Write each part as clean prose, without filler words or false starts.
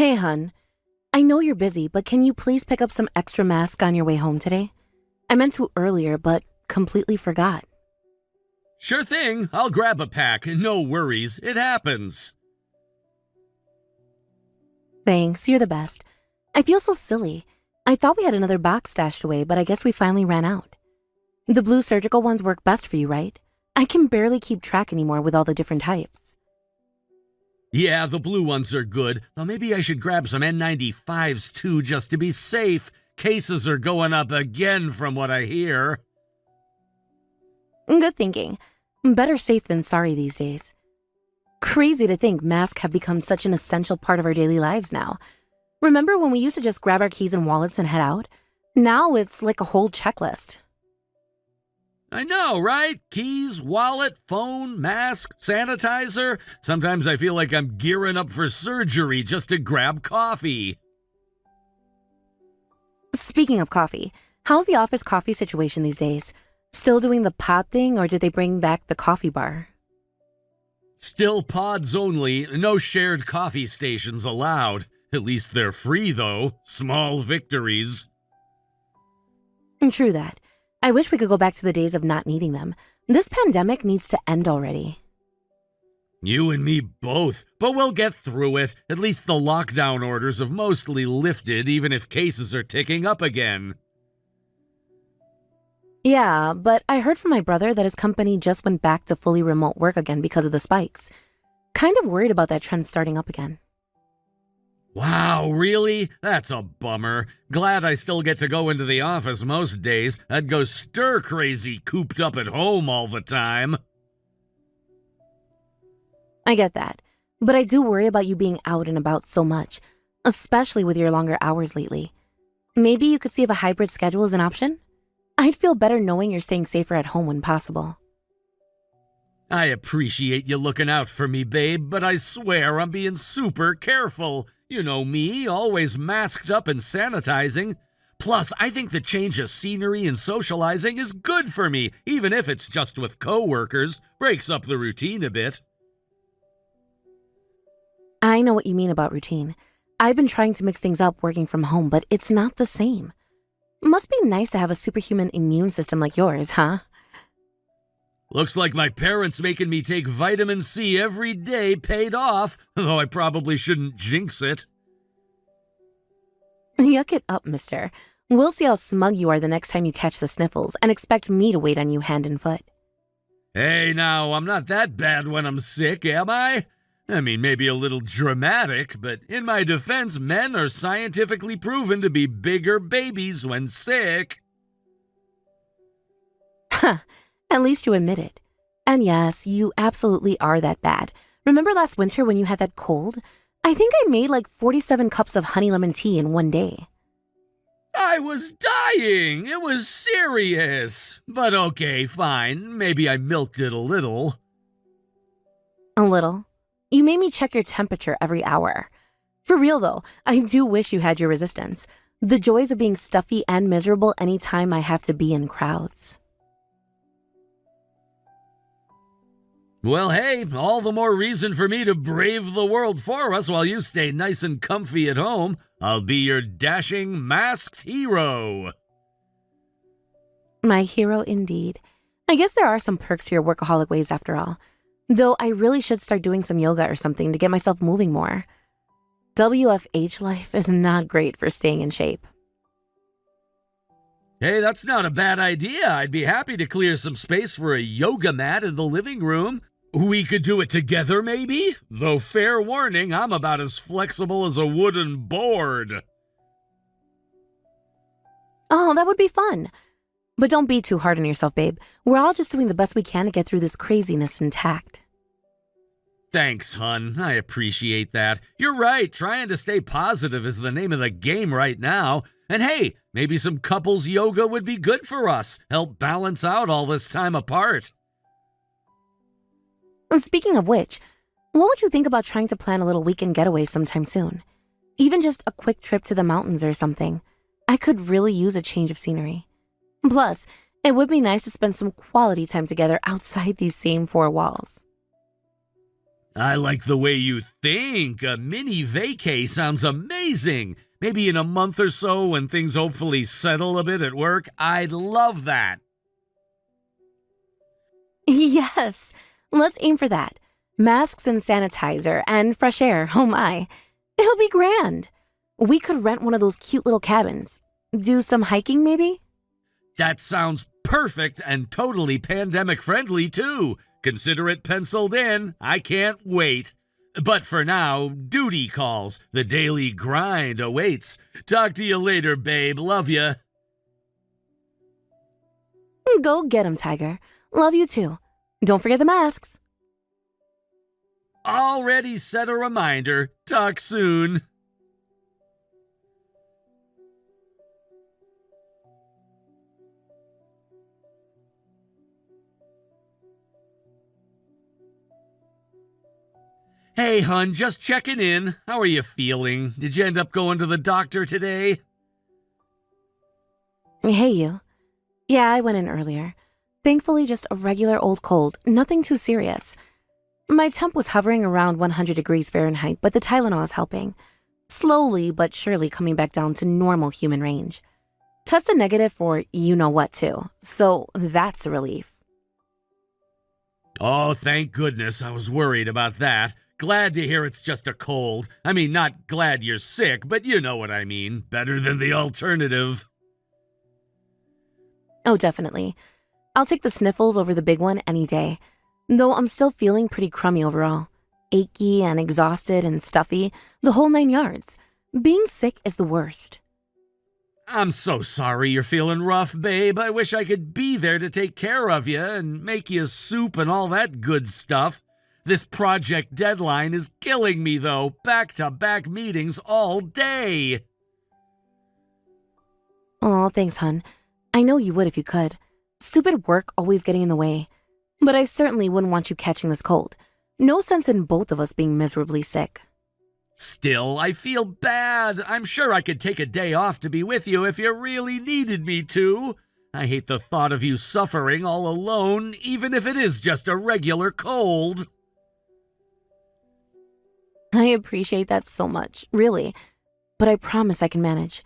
Hey, hun. I know you're busy, but can you please pick up some extra masks on your way home today? I meant to earlier, but completely forgot. Sure thing, I'll grab a pack. No worries, it happens. Thanks, you're the best. I feel so silly. I thought we had another box stashed away, but I guess we finally ran out. The blue surgical ones work best for you, right? I can barely keep track anymore with all the different types. Yeah, the blue ones are good, though maybe I should grab some N95s too just to be safe. Cases are going up again from what I hear. Good thinking. Better safe than sorry these days. Crazy to think masks have become such an essential part of our daily lives now. Remember when we used to just grab our keys and wallets and head out? Now it's like a whole checklist. I know, right? Keys, wallet, phone, mask, sanitizer. Sometimes I feel like I'm gearing up for surgery just to grab coffee. Speaking of coffee, how's the office coffee situation these days? Still doing the pod thing, or did they bring back the coffee bar? Still pods only, no shared coffee stations allowed. At least they're free, though. Small victories. True that. I wish we could go back to the days of not needing them. This pandemic needs to end already. You and me both, but we'll get through it. At least the lockdown orders have mostly lifted, even if cases are ticking up again. Yeah, but I heard from my brother that his company just went back to fully remote work again because of the spikes. Kind of worried about that trend starting up again. Wow, really? That's a bummer. Glad I still get to go into the office most days. I'd go stir-crazy cooped up at home all the time. I get that, but I do worry about you being out and about so much, especially with your longer hours lately. Maybe you could see if a hybrid schedule is an option? I'd feel better knowing you're staying safer at home when possible. I appreciate you looking out for me, babe, but I swear I'm being super careful. You know me, always masked up and sanitizing. Plus, I think the change of scenery and socializing is good for me, even if it's just with coworkers. Breaks up the routine a bit. I know what you mean about routine. I've been trying to mix things up working from home, but it's not the same. Must be nice to have a superhuman immune system like yours, huh? Looks like my parents making me take vitamin C every day paid off, though I probably shouldn't jinx it. Yuck it up, mister. We'll see how smug you are the next time you catch the sniffles and expect me to wait on you hand and foot. Hey now, I'm not that bad when I'm sick, am I? I mean, maybe a little dramatic, but in my defense, men are scientifically proven to be bigger babies when sick. Huh. At least you admit it. And yes, you absolutely are that bad. Remember last winter when you had that cold? I think I made like 47 cups of honey lemon tea in one day. I was dying! It was serious! But okay, fine. Maybe I milked it a little. A little? You made me check your temperature every hour. For real though, I do wish you had your resistance. The joys of being stuffy and miserable anytime I have to be in crowds. Well, hey, all the more reason for me to brave the world for us while you stay nice and comfy at home. I'll be your dashing, masked hero. My hero indeed. I guess there are some perks to your workaholic ways after all. Though I really should start doing some yoga or something to get myself moving more. WFH life is not great for staying in shape. Hey, that's not a bad idea. I'd be happy to clear some space for a yoga mat in the living room. We could do it together, maybe? Though fair warning, I'm about as flexible as a wooden board. Oh, that would be fun. But don't be too hard on yourself, babe. We're all just doing the best we can to get through this craziness intact. Thanks, hun. I appreciate that. You're right. Trying to stay positive is the name of the game right now. And hey, maybe some couples yoga would be good for us. Help balance out all this time apart. Speaking of which, what would you think about trying to plan a little weekend getaway sometime soon? Even just a quick trip to the mountains or something. I could really use a change of scenery. Plus, it would be nice to spend some quality time together outside these same four walls. I like the way you think. A mini vacay sounds amazing. Maybe in a month or so when things hopefully settle a bit at work, I'd love that. Yes, let's aim for that. Masks and sanitizer and fresh air, oh my. It'll be grand. We could rent one of those cute little cabins. Do some hiking, maybe? That sounds perfect and totally pandemic friendly, too. Consider it penciled in. I can't wait. But for now, duty calls. The daily grind awaits. Talk to you later, babe. Love ya. Go get 'em, Tiger. Love you too. Don't forget the masks. Already set a reminder. Talk soon. Hey, hun, just checking in. How are you feeling? Did you end up going to the doctor today? Hey, you. Yeah, I went in earlier. Thankfully, just a regular old cold, nothing too serious. My temp was hovering around 100 degrees Fahrenheit, but the Tylenol is helping. Slowly but surely coming back down to normal human range. Tested negative for you-know-what, too, so that's a relief. Oh, thank goodness. I was worried about that. Glad to hear it's just a cold. I mean, not glad you're sick, but you know what I mean. Better than the alternative. Oh, definitely. I'll take the sniffles over the big one any day. Though I'm still feeling pretty crummy overall. Achy and exhausted and stuffy, the whole 9 yards. Being sick is the worst. I'm so sorry you're feeling rough, babe. I wish I could be there to take care of you and make you soup and all that good stuff. This project deadline is killing me, though. Back-to-back meetings all day. Aw, thanks, hun. I know you would if you could. Stupid work always getting in the way. But I certainly wouldn't want you catching this cold. No sense in both of us being miserably sick. Still, I feel bad. I'm sure I could take a day off to be with you if you really needed me to. I hate the thought of you suffering all alone, even if it is just a regular cold. I appreciate that so much, really. But I promise I can manage.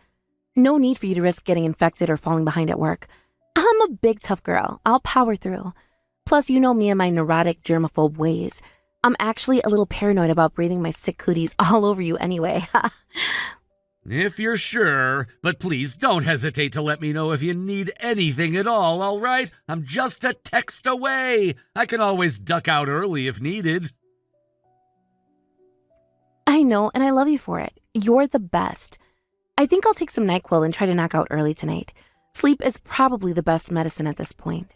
No need for you to risk getting infected or falling behind at work. I'm a big tough girl. I'll power through. Plus, you know me and my neurotic germaphobe ways. I'm actually a little paranoid about breathing my sick cooties all over you anyway. If you're sure, but please don't hesitate to let me know if you need anything at all right? I'm just a text away. I can always duck out early if needed. I know, and I love you for it. You're the best. I think I'll take some NyQuil and try to knock out early tonight. Sleep is probably the best medicine at this point.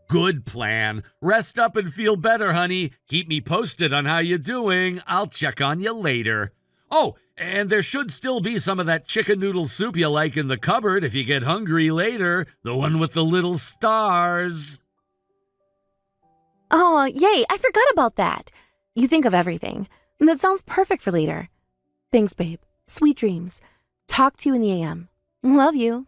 Good plan. Rest up and feel better, honey. Keep me posted on how you're doing. I'll check on you later. Oh, and there should still be some of that chicken noodle soup you like in the cupboard if you get hungry later. The one with the little stars. Oh, yay, I forgot about that. You think of everything. That sounds perfect for later. Thanks, babe. Sweet dreams. Talk to you in the AM. Love you.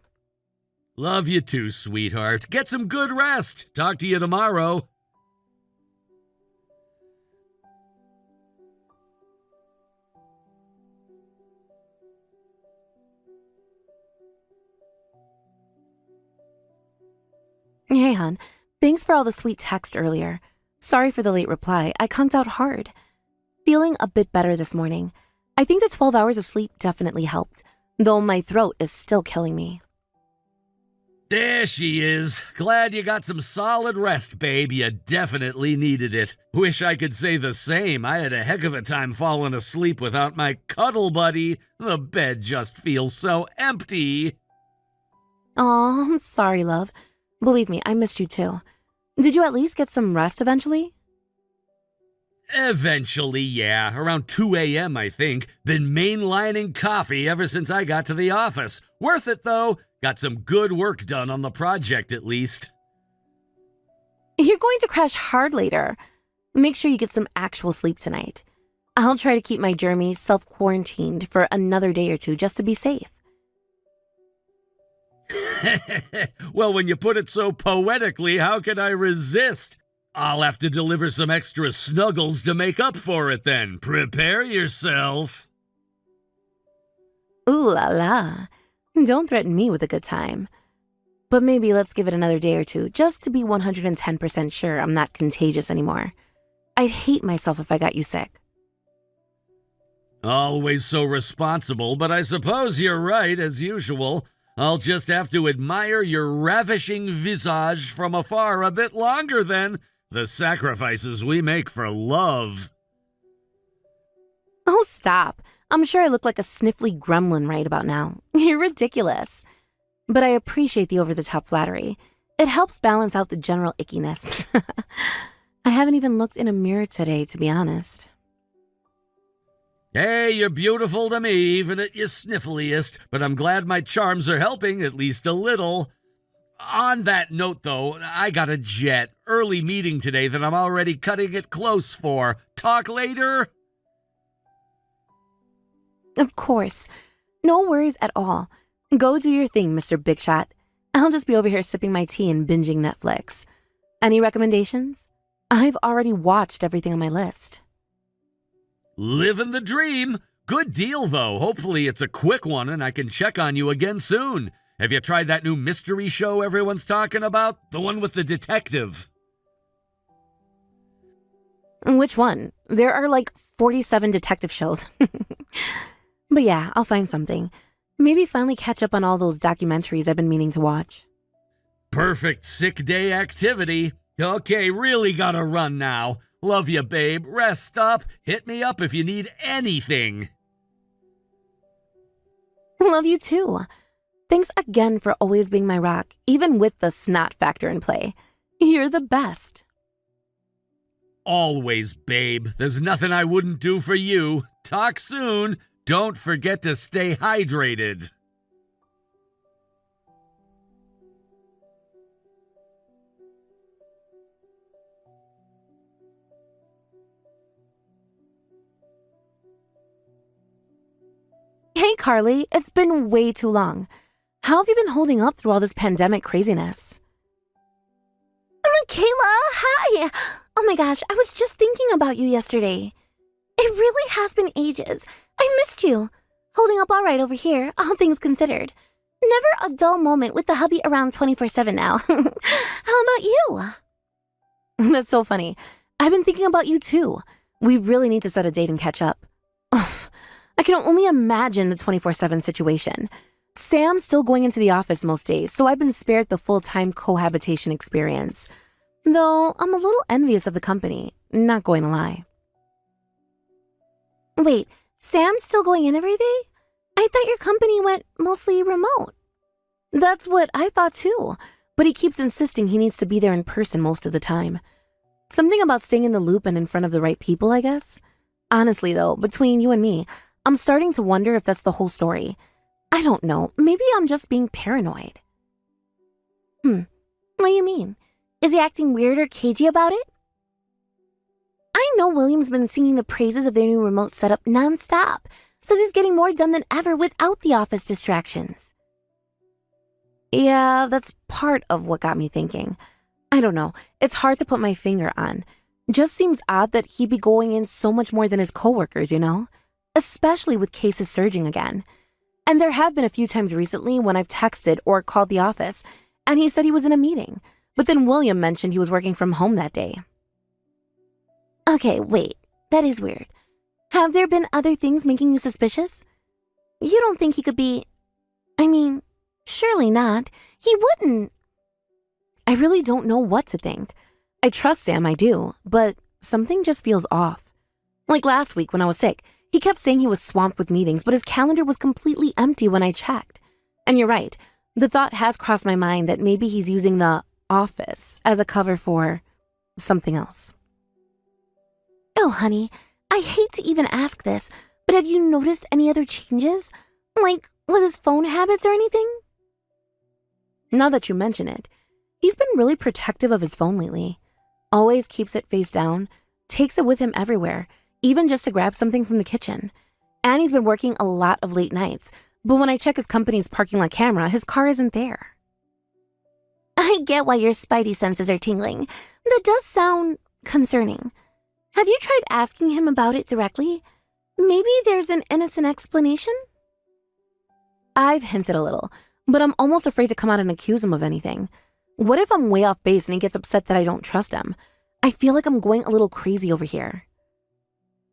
Love you too, sweetheart. Get some good rest. Talk to you tomorrow. Hey, hon. Thanks for all the sweet text earlier. Sorry for the late reply. I conked out hard. Feeling a bit better this morning. I think the 12 hours of sleep definitely helped, though my throat is still killing me. There she is. Glad you got some solid rest, babe. You definitely needed it. Wish I could say the same. I had a heck of a time falling asleep without my cuddle buddy. The bed just feels so empty. Aw, I'm sorry, love. Believe me, I missed you too. Did you at least get some rest eventually? Eventually, yeah. Around 2 a.m., I think. Been mainlining coffee ever since I got to the office. Worth it, though. Got some good work done on the project, at least. You're going to crash hard later. Make sure you get some actual sleep tonight. I'll try to keep my germy self-quarantined for another day or two just to be safe. Well, when you put it so poetically, how can I resist? I'll have to deliver some extra snuggles to make up for it then. Prepare yourself. Ooh la la. Don't threaten me with a good time. But maybe let's give it another day or two just to be 110% sure I'm not contagious anymore. I'd hate myself if I got you sick. Always so responsible, but I suppose you're right, as usual. I'll just have to admire your ravishing visage from afar a bit longer then. The sacrifices we make for love. Oh, stop. I'm sure I look like a sniffly gremlin right about now. You're ridiculous. But I appreciate the over-the-top flattery. It helps balance out the general ickiness. I haven't even looked in a mirror today, to be honest. Hey, you're beautiful to me, even at your sniffliest, but I'm glad my charms are helping, at least a little. On that note, though, I got a jet. Early meeting today that I'm already cutting it close for. Talk later? Of course. No worries at all. Go do your thing, Mr. Big Shot. I'll just be over here sipping my tea and binging Netflix. Any recommendations? I've already watched everything on my list. Living the dream. Good deal, though. Hopefully it's a quick one and I can check on you again soon. Have you tried that new mystery show everyone's talking about? The one with the detective. Which one? There are like 47 detective shows. But yeah, I'll find something. Maybe finally catch up on all those documentaries I've been meaning to watch. Perfect sick day activity. Okay, really gotta run now. Love you, babe. Rest up. Hit me up if you need anything. Love you too. Thanks again for always being my rock, even with the snot factor in play. You're the best. Always, babe. There's nothing I wouldn't do for you. Talk soon. Don't forget to stay hydrated. Hey, Carly, it's been way too long. How have you been holding up through all this pandemic craziness? Kayla, hi! Oh my gosh, I was just thinking about you yesterday. It really has been ages. I missed you. Holding up all right over here, all things considered. Never a dull moment with the hubby around 24/7 now. How about you? That's so funny. I've been thinking about you too. We really need to set a date and catch up. Ugh, I can only imagine the 24/7 situation. Sam's still going into the office most days, so I've been spared the full-time cohabitation experience. Though I'm a little envious of the company, not going to lie. Wait, Sam's still going in every day? I thought your company went mostly remote. That's what I thought too, but he keeps insisting he needs to be there in person most of the time. Something about staying in the loop and in front of the right people, I guess. Honestly though, between you and me, I'm starting to wonder if that's the whole story. I don't know, maybe I'm just being paranoid. What do you mean? Is he acting weird or cagey about it? I know William's been singing the praises of their new remote setup nonstop. Says he's getting more done than ever without the office distractions. Yeah, that's part of what got me thinking. I don't know, it's hard to put my finger on. Just seems odd that he'd be going in so much more than his coworkers, you know? Especially with cases surging again. And there have been a few times recently when I've texted or called the office, and he said he was in a meeting. But then William mentioned he was working from home that day. Okay, wait, that is weird. Have there been other things making you suspicious? You don't think he could be... I mean, surely not. He wouldn't. I really don't know what to think. I trust Sam, I do, but something just feels off. Like last week when I was sick, he kept saying he was swamped with meetings, but his calendar was completely empty when I checked. And you're right, the thought has crossed my mind that maybe he's using the office as a cover for something else. Oh, honey, I hate to even ask this, but have you noticed any other changes? Like with his phone habits or anything? Now that you mention it, he's been really protective of his phone lately. Always keeps it face down, takes it with him everywhere, even just to grab something from the kitchen. And he's been working a lot of late nights, but when I check his company's parking lot camera, his car isn't there. I get why your spidey senses are tingling. That does sound concerning. Have you tried asking him about it directly? Maybe there's an innocent explanation? I've hinted a little, but I'm almost afraid to come out and accuse him of anything. What if I'm way off base and he gets upset that I don't trust him? I feel like I'm going a little crazy over here.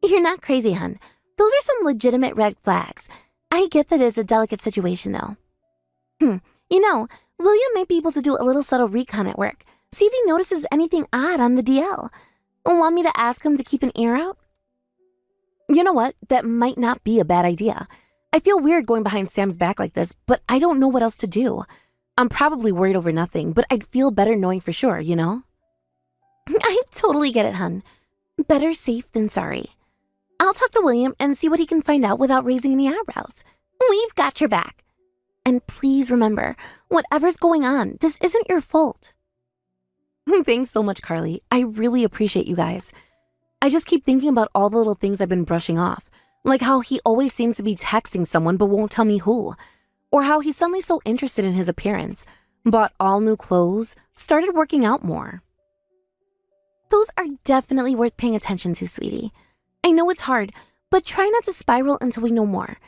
You're not crazy, hun. Those are some legitimate red flags. I get that it's a delicate situation, though. You know, William might be able to do a little subtle recon at work. See if he notices anything odd on the DL. Want me to ask him to keep an ear out? You know what? That might not be a bad idea. I feel weird going behind Sam's back like this, but I don't know what else to do. I'm probably worried over nothing, but I'd feel better knowing for sure, you know? I totally get it, hun. Better safe than sorry. I'll talk to William and see what he can find out without raising any eyebrows. We've got your back. And please remember, whatever's going on, this isn't your fault. Thanks so much, Carly. I really appreciate you guys. I just keep thinking about all the little things I've been brushing off, like how he always seems to be texting someone but won't tell me who, or how he's suddenly so interested in his appearance, bought all new clothes, started working out more. Those are definitely worth paying attention to, sweetie. I know it's hard, but try not to spiral until we know more.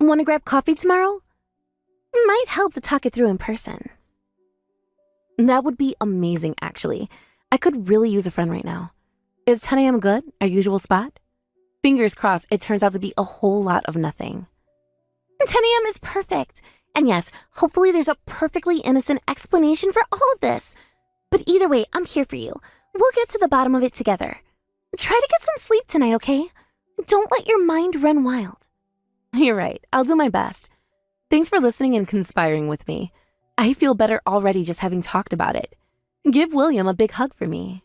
Want to grab coffee tomorrow? Might help to talk it through in person. That would be amazing, actually. I could really use a friend right now. Is 10 a.m. good? Our usual spot? Fingers crossed it turns out to be a whole lot of nothing. 10 a.m. is perfect. And yes, hopefully there's a perfectly innocent explanation for all of this. But either way, I'm here for you. We'll get to the bottom of it together. Try to get some sleep tonight, okay? Don't let your mind run wild. You're right. I'll do my best. Thanks for listening and conspiring with me. I feel better already just having talked about it. Give William a big hug for me.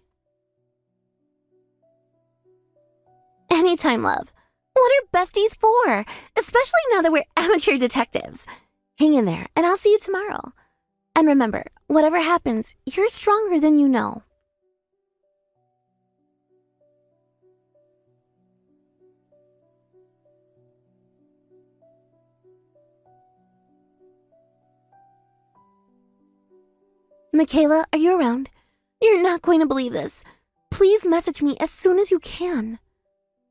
Anytime, love. What are besties for? Especially now that we're amateur detectives. Hang in there, and I'll see you tomorrow. And remember, whatever happens, you're stronger than you know. Michaela, are you around? You're not going to believe this. Please message me as soon as you can.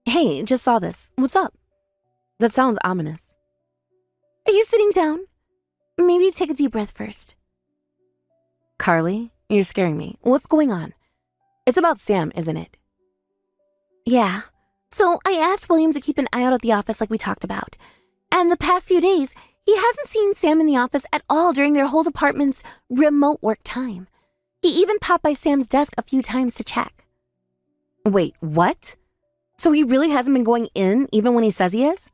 Hey, just saw this. What's up? That sounds ominous. Are you sitting down? Maybe take a deep breath first. Carly, you're scaring me. What's going on? It's about Sam, isn't it? Yeah. So I asked William to keep an eye out at the office like we talked about. And the past few days, he hasn't seen Sam in the office at all during their whole department's remote work time. He even popped by Sam's desk a few times to check. Wait, what? So he really hasn't been going in even when he says he is?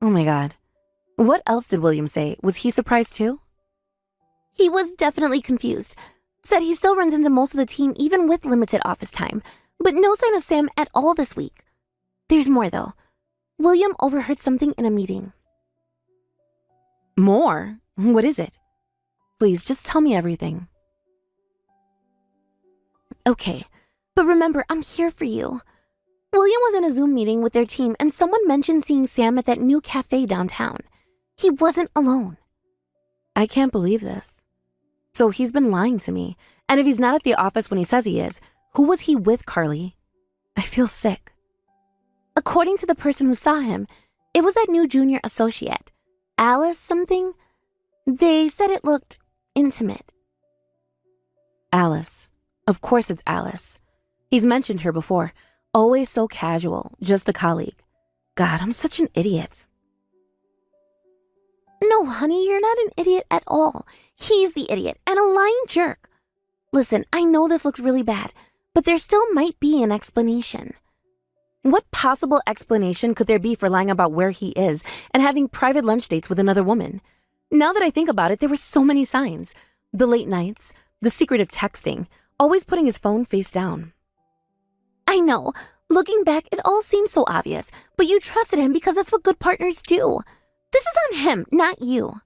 Oh my God. What else did William say? Was he surprised too? He was definitely confused. Said he still runs into most of the team even with limited office time, but no sign of Sam at all this week. There's more though. William overheard something in a meeting. More? What is it? Please, just tell me everything. Okay, but remember, I'm here for you. William was in a Zoom meeting with their team and someone mentioned seeing Sam at that new cafe downtown. He wasn't alone. I can't believe this. So he's been lying to me. And if he's not at the office when he says he is, who was he with, Carly? I feel sick. According to the person who saw him, it was that new junior associate. Alice something? They said it looked intimate. Alice. Of course it's Alice. He's mentioned her before. Always so casual, just a colleague. God, I'm such an idiot. No, honey, you're not an idiot at all. He's the idiot and a lying jerk. Listen, I know this looks really bad, but there still might be an explanation. What possible explanation could there be for lying about where he is and having private lunch dates with another woman? Now that I think about it, there were so many signs. The late nights, the secretive texting, always putting his phone face down. I know. Looking back, it all seems so obvious, but you trusted him because that's what good partners do. This is on him, not you.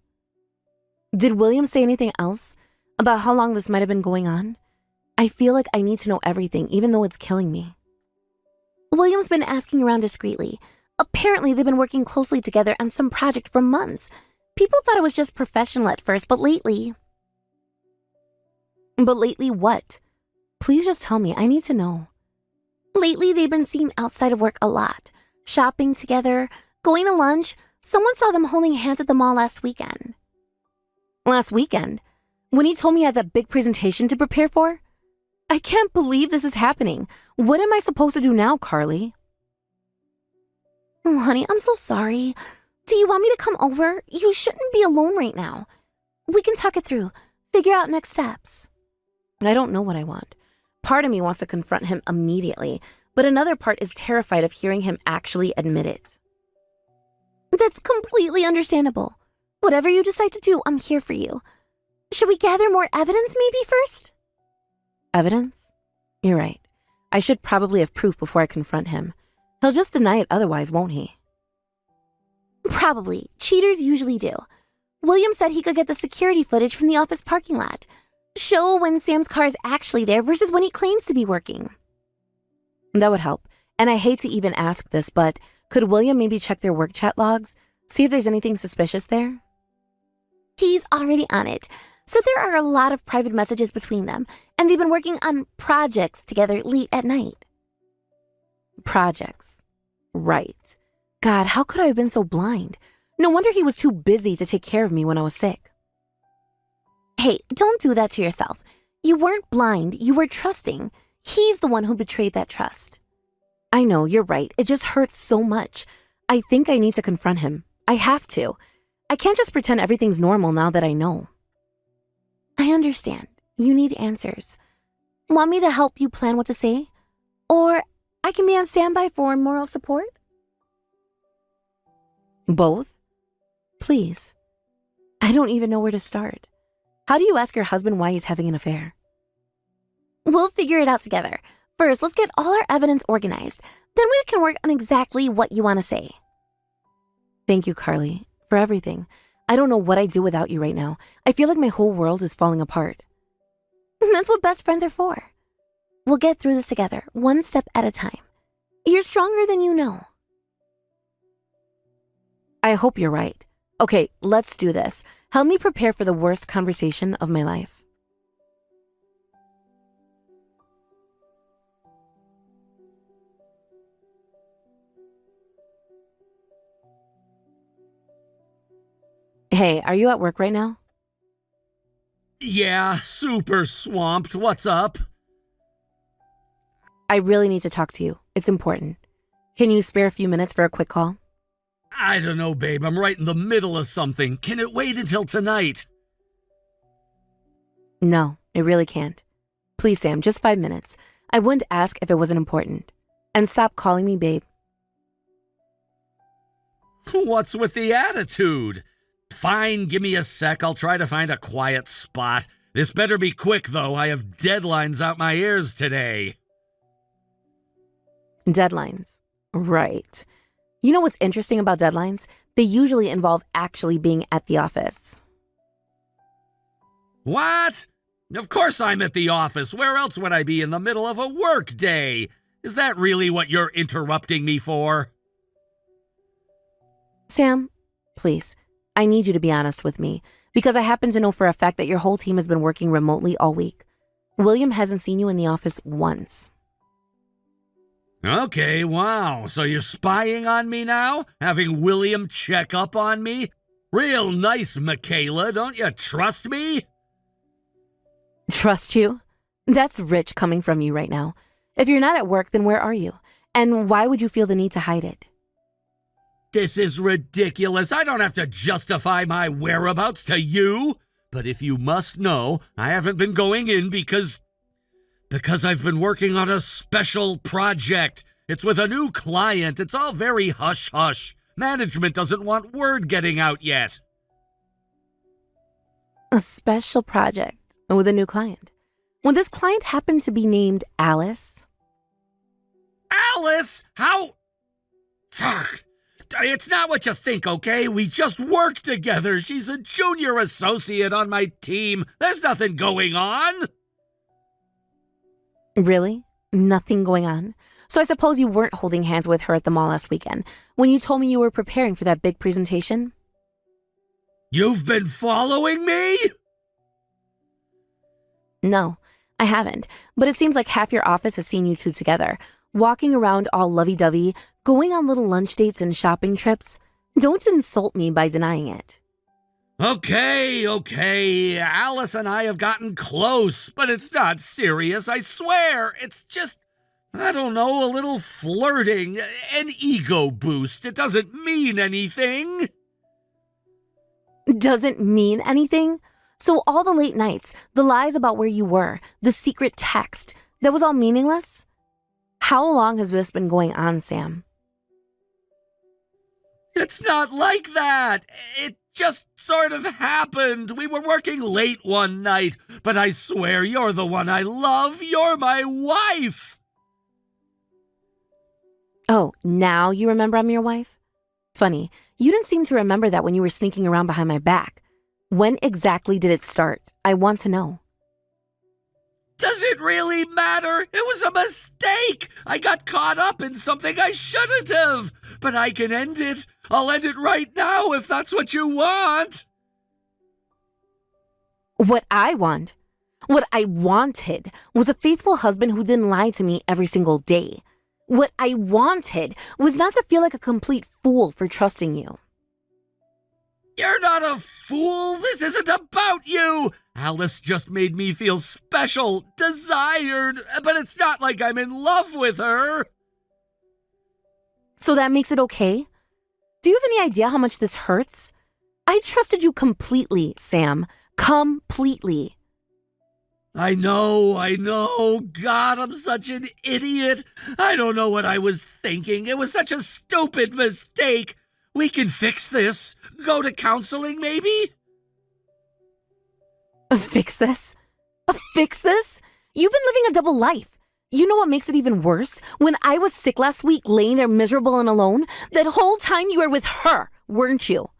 Did William say anything else about how long this might have been going on? I feel like I need to know everything, even though it's killing me. William's been asking around discreetly. Apparently, they've been working closely together on some project for months. People thought it was just professional at first, but lately... But lately what? Please just tell me, I need to know. Lately they've been seen outside of work a lot, shopping together, going to lunch. Someone saw them holding hands at the mall last weekend. Last weekend? When he told me I had that big presentation to prepare for? I can't believe this is happening. What am I supposed to do now, Carly? Oh, honey, I'm so sorry. Do you want me to come over? You shouldn't be alone right now. We can talk it through, figure out next steps. I don't know what I want. Part of me wants to confront him immediately, but another part is terrified of hearing him actually admit it. That's completely understandable. Whatever you decide to do, I'm here for you. Should we gather more evidence maybe first? Evidence? You're right. I should probably have proof before I confront him. He'll just deny it otherwise, won't he? Probably. Cheaters usually do. William said he could get the security footage from the office parking lot. Show when Sam's car is actually there versus when he claims to be working. That would help. And I hate to even ask this, but could William maybe check their work chat logs? See if there's anything suspicious there? He's already on it. So there are a lot of private messages between them, and they've been working on projects together late at night. Projects. Right. God, how could I have been so blind? No wonder he was too busy to take care of me when I was sick. Hey, don't do that to yourself. You weren't blind, you were trusting. He's the one who betrayed that trust. I know, you're right. It just hurts so much. I think I need to confront him. I have to. I can't just pretend everything's normal now that I know. I understand. You need answers. Want me to help you plan what to say? Or I can be on standby for moral support? Both? Please. I don't even know where to start. How do you ask your husband why he's having an affair? We'll figure it out together. First, let's get all our evidence organized. Then we can work on exactly what you want to say. Thank you, Carly, for everything. I don't know what I'd do without you right now. I feel like my whole world is falling apart. That's what best friends are for. We'll get through this together, one step at a time. You're stronger than you know. I hope you're right. Okay, let's do this. Help me prepare for the worst conversation of my life. Hey, are you at work right now? Yeah, super swamped. What's up? I really need to talk to you. It's important. Can you spare a few minutes for a quick call? I don't know, babe. I'm right in the middle of something. Can it wait until tonight? No, it really can't. Please, Sam, just 5 minutes. I wouldn't ask if it wasn't important. And stop calling me babe. What's with the attitude? Fine, give me a sec. I'll try to find a quiet spot. This better be quick, though. I have deadlines out my ears today. Deadlines. Right. You know what's interesting about deadlines? They usually involve actually being at the office. What? Of course I'm at the office. Where else would I be in the middle of a work day? Is that really what you're interrupting me for? Sam, please, I need you to be honest with me, because I happen to know for a fact that your whole team has been working remotely all week. William hasn't seen you in the office once. Okay, wow. So you're spying on me now? Having William check up on me? Real nice, Michaela. Don't you trust me? Trust you? That's rich coming from you right now. If you're not at work, then where are you? And why would you feel the need to hide it? This is ridiculous. I don't have to justify my whereabouts to you. But if you must know, I haven't been going in because I've been working on a special project. It's with a new client. It's all very hush-hush. Management doesn't want word getting out yet. A special project with a new client. Would this client happen to be named Alice? Alice? How? Fuck. It's not what you think, okay? We just work together. She's a junior associate on my team. There's nothing going on. Really? Nothing going on? So I suppose you weren't holding hands with her at the mall last weekend when you told me you were preparing for that big presentation? You've been following me? No, I haven't, but it seems like half your office has seen you two together, walking around all lovey-dovey, going on little lunch dates and shopping trips. Don't insult me by denying it. Okay. Alice and I have gotten close, but it's not serious, I swear. It's just, I don't know, a little flirting, an ego boost. It doesn't mean anything. Doesn't mean anything? So all the late nights, the lies about where you were, the secret text, that was all meaningless? How long has this been going on, Sam? It's not like that. It just sort of happened. We were working late one night, but I swear you're the one I love. You're my wife. Oh, now you remember I'm your wife? Funny, you didn't seem to remember that when you were sneaking around behind my back. When exactly did it start? I want to know. Does it really matter? It was a mistake. I got caught up in something I shouldn't have. But I can end it. I'll end it right now if that's what you want. What I wanted was a faithful husband who didn't lie to me every single day. What I wanted was not to feel like a complete fool for trusting you. You're not a fool. This isn't about you. Alice just made me feel special, desired, but it's not like I'm in love with her. So that makes it okay? Do you have any idea how much this hurts? I trusted you completely, Sam. Completely. I know. God, I'm such an idiot. I don't know what I was thinking. It was such a stupid mistake. We can fix this. Go to counseling, maybe? Fix this? Fix this? You've been living a double life. You know what makes it even worse? When I was sick last week, laying there miserable and alone, that whole time you were with her, weren't you?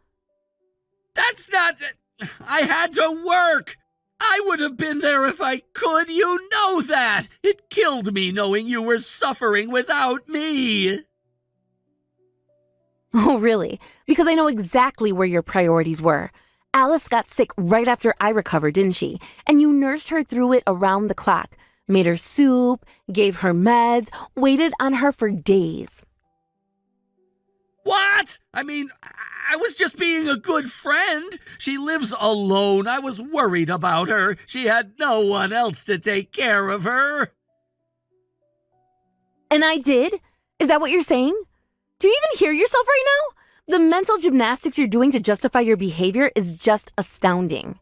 That's not... I had to work. I would have been there if I could. You know that. It killed me knowing you were suffering without me. Oh, really? Because I know exactly where your priorities were. Alice got sick right after I recovered, didn't she? And you nursed her through it around the clock, made her soup, gave her meds, waited on her for days. What? I mean, I was just being a good friend. She lives alone. I was worried about her. She had no one else to take care of her. And I did? Is that what you're saying? Do you even hear yourself right now? The mental gymnastics you're doing to justify your behavior is just astounding.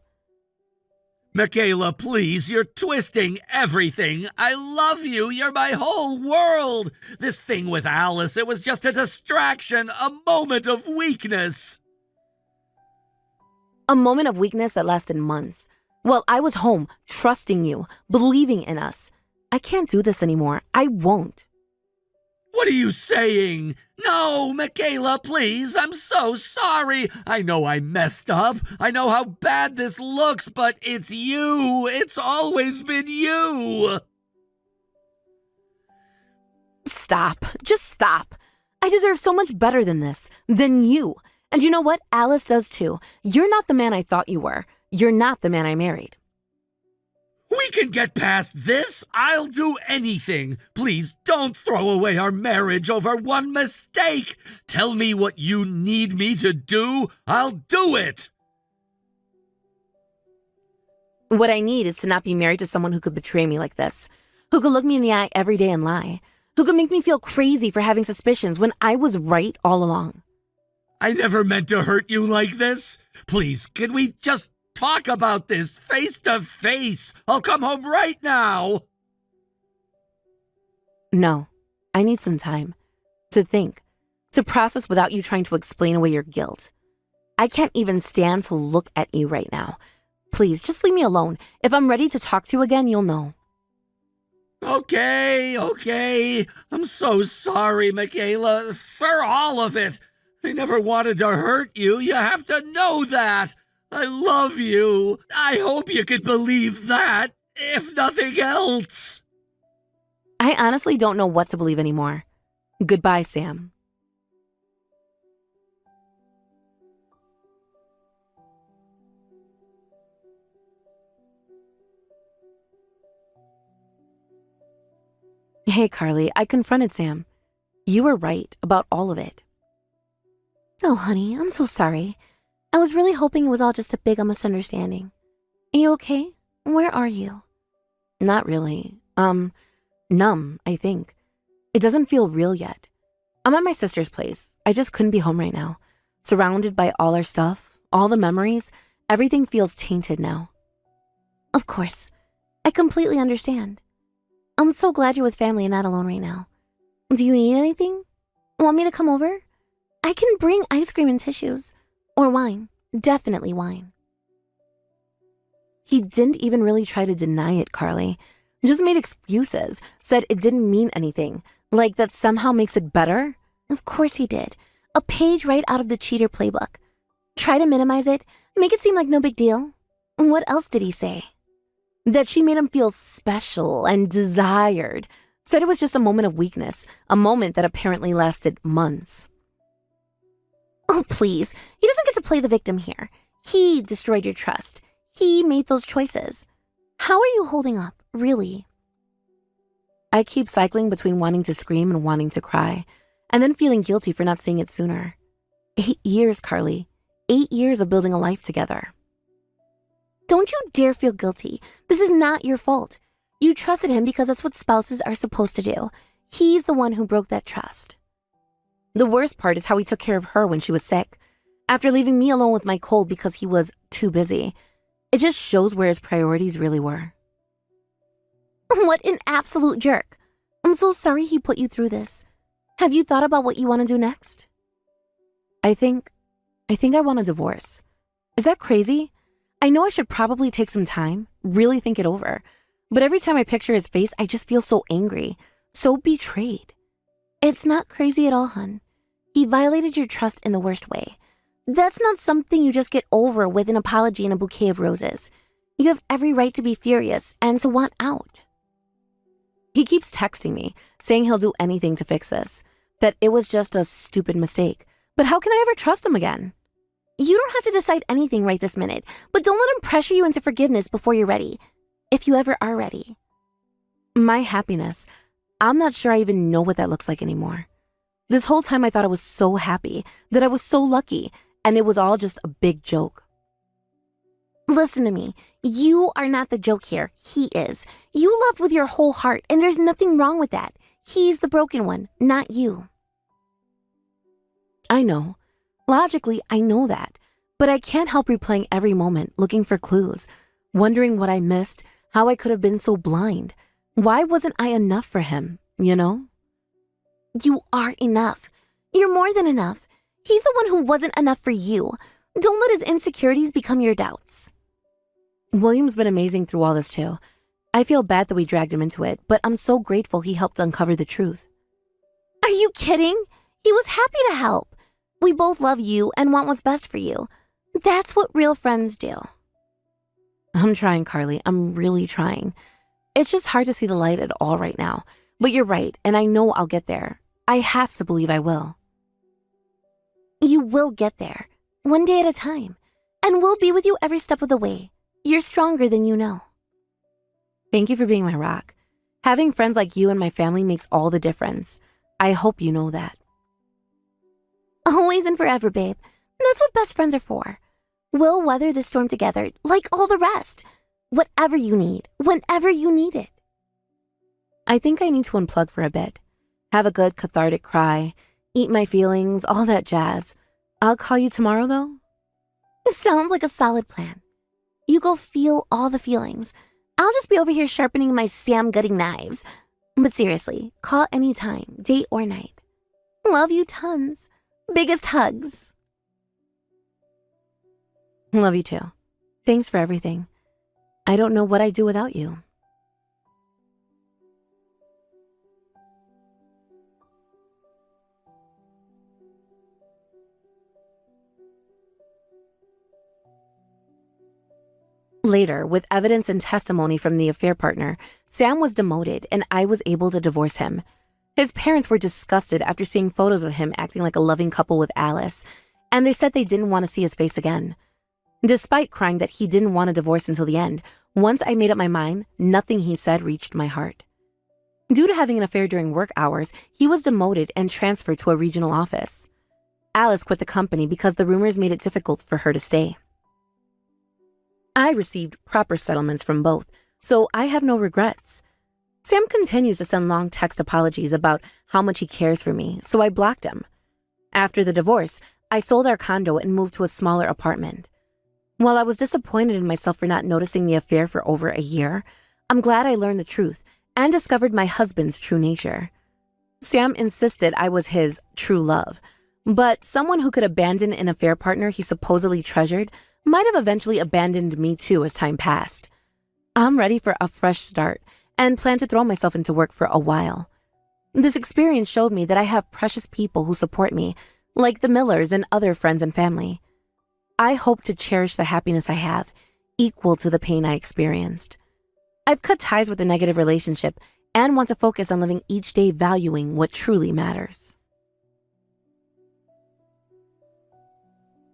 Michaela, please, you're twisting everything. I love you. You're my whole world. This thing with Alice, it was just a distraction, a moment of weakness. A moment of weakness that lasted months. Well, I was home, trusting you, believing in us. I can't do this anymore. I won't. What are you saying? No, Michaela, please. I'm so sorry. I know I messed up. I know how bad this looks, but it's you. It's always been you. Stop. Just stop. I deserve so much better than this. Than you. And you know what? Alice does too. You're not the man I thought you were. You're not the man I married. We can get past this. I'll do anything. Please don't throw away our marriage over one mistake. Tell me what you need me to do. I'll do it. What I need is to not be married to someone who could betray me like this, who could look me in the eye every day and lie, who could make me feel crazy for having suspicions when I was right all along. I never meant to hurt you like this. Please, can we just talk about this face to face? I'll come home right now. No, I need some time to think, to process without you trying to explain away your guilt. I can't even stand to look at you right now. Please, just leave me alone. If I'm ready to talk to you again, you'll know. Okay. I'm so sorry, Michaela, for all of it. I never wanted to hurt you. You have to know that. I love you. I hope you could believe that, if nothing else. I honestly don't know what to believe anymore. Goodbye, Sam. Hey, Carly, I confronted Sam. You were right about all of it. Oh, honey, I'm so sorry. I was really hoping it was all just a big misunderstanding. Are you okay? Where are you? Not really. Numb, I think. It doesn't feel real yet. I'm at my sister's place. I just couldn't be home right now. Surrounded by all our stuff, all the memories, everything feels tainted now. Of course. I completely understand. I'm so glad you're with family and not alone right now. Do you need anything? Want me to come over? I can bring ice cream and tissues. Or wine. Definitely wine. He didn't even really try to deny it, Carly. Just made excuses, said it didn't mean anything. Like that somehow makes it better? Of course he did. A page right out of the cheater playbook. Try to minimize it, make it seem like no big deal. What else did he say? That she made him feel special and desired. Said it was just a moment of weakness, a moment that apparently lasted months. Oh, please. He doesn't get to play the victim here. He destroyed your trust. He made those choices. How are you holding up, really? I keep cycling between wanting to scream and wanting to cry, and then feeling guilty for not seeing it sooner. 8 years, Carly. 8 years of building a life together. Don't you dare feel guilty. This is not your fault. You trusted him because that's what spouses are supposed to do. He's the one who broke that trust. The worst part is how he took care of her when she was sick, after leaving me alone with my cold because he was too busy. It just shows where his priorities really were. What an absolute jerk. I'm so sorry he put you through this. Have you thought about what you want to do next? I think I want a divorce. Is that crazy? I know I should probably take some time, really think it over. But every time I picture his face, I just feel so angry, so betrayed. It's not crazy at all, hun. He violated your trust in the worst way. That's not something you just get over with an apology and a bouquet of roses. You have every right to be furious and to want out. He keeps texting me, saying he'll do anything to fix this, that it was just a stupid mistake. But how can I ever trust him again? You don't have to decide anything right this minute, but don't let him pressure you into forgiveness before you're ready, if you ever are ready. My happiness, I'm not sure I even know what that looks like anymore. This whole time I thought I was so happy, that I was so lucky, and it was all just a big joke. Listen to me. You are not the joke here. He is. You loved with your whole heart, and there's nothing wrong with that. He's the broken one, not you. I know. Logically, I know that. But I can't help replaying every moment, looking for clues, wondering what I missed, how I could have been so blind. Why wasn't I enough for him, you know? You are enough. You're more than enough. He's the one who wasn't enough for you. Don't let his insecurities become your doubts. William's been amazing through all this too. I feel bad that we dragged him into it, but I'm so grateful he helped uncover the truth. Are you kidding? He was happy to help. We both love you and want what's best for you. That's what real friends do. I'm trying, Carly. I'm really trying. It's just hard to see the light at all right now. But you're right, and I know I'll get there. I have to believe I will. You will get there, one day at a time, and we'll be with you every step of the way. You're stronger than you know. Thank you for being my rock. Having friends like you and my family makes all the difference. I hope you know that. Always and forever, babe. That's what best friends are for. We'll weather this storm together, like all the rest. Whatever you need, whenever you need it. I think I need to unplug for a bit. Have a good cathartic cry. Eat my feelings, all that jazz. I'll call you tomorrow, though. Sounds like a solid plan. You go feel all the feelings. I'll just be over here sharpening my Sam-gutting knives. But seriously, call anytime, day or night. Love you tons. Biggest hugs. Love you too. Thanks for everything. I don't know what I'd do without you. Later, with evidence and testimony from the affair partner, Sam was demoted and I was able to divorce him. His parents were disgusted after seeing photos of him acting like a loving couple with Alice, and they said they didn't want to see his face again. Despite crying that he didn't want a divorce until the end, once I made up my mind, nothing he said reached my heart. Due to having an affair during work hours, he was demoted and transferred to a regional office. Alice quit the company because the rumors made it difficult for her to stay. I received proper settlements from both, so I have no regrets. Sam continues to send long text apologies about how much he cares for me, so I blocked him. After the divorce, I sold our condo and moved to a smaller apartment. While I was disappointed in myself for not noticing the affair for over a year, I'm glad I learned the truth and discovered my husband's true nature. Sam insisted I was his true love, but someone who could abandon an affair partner he supposedly treasured might have eventually abandoned me too as time passed. I'm ready for a fresh start and plan to throw myself into work for a while. This experience showed me that I have precious people who support me, like the Millers and other friends and family. I hope to cherish the happiness I have, equal to the pain I experienced. I've cut ties with a negative relationship and want to focus on living each day valuing what truly matters.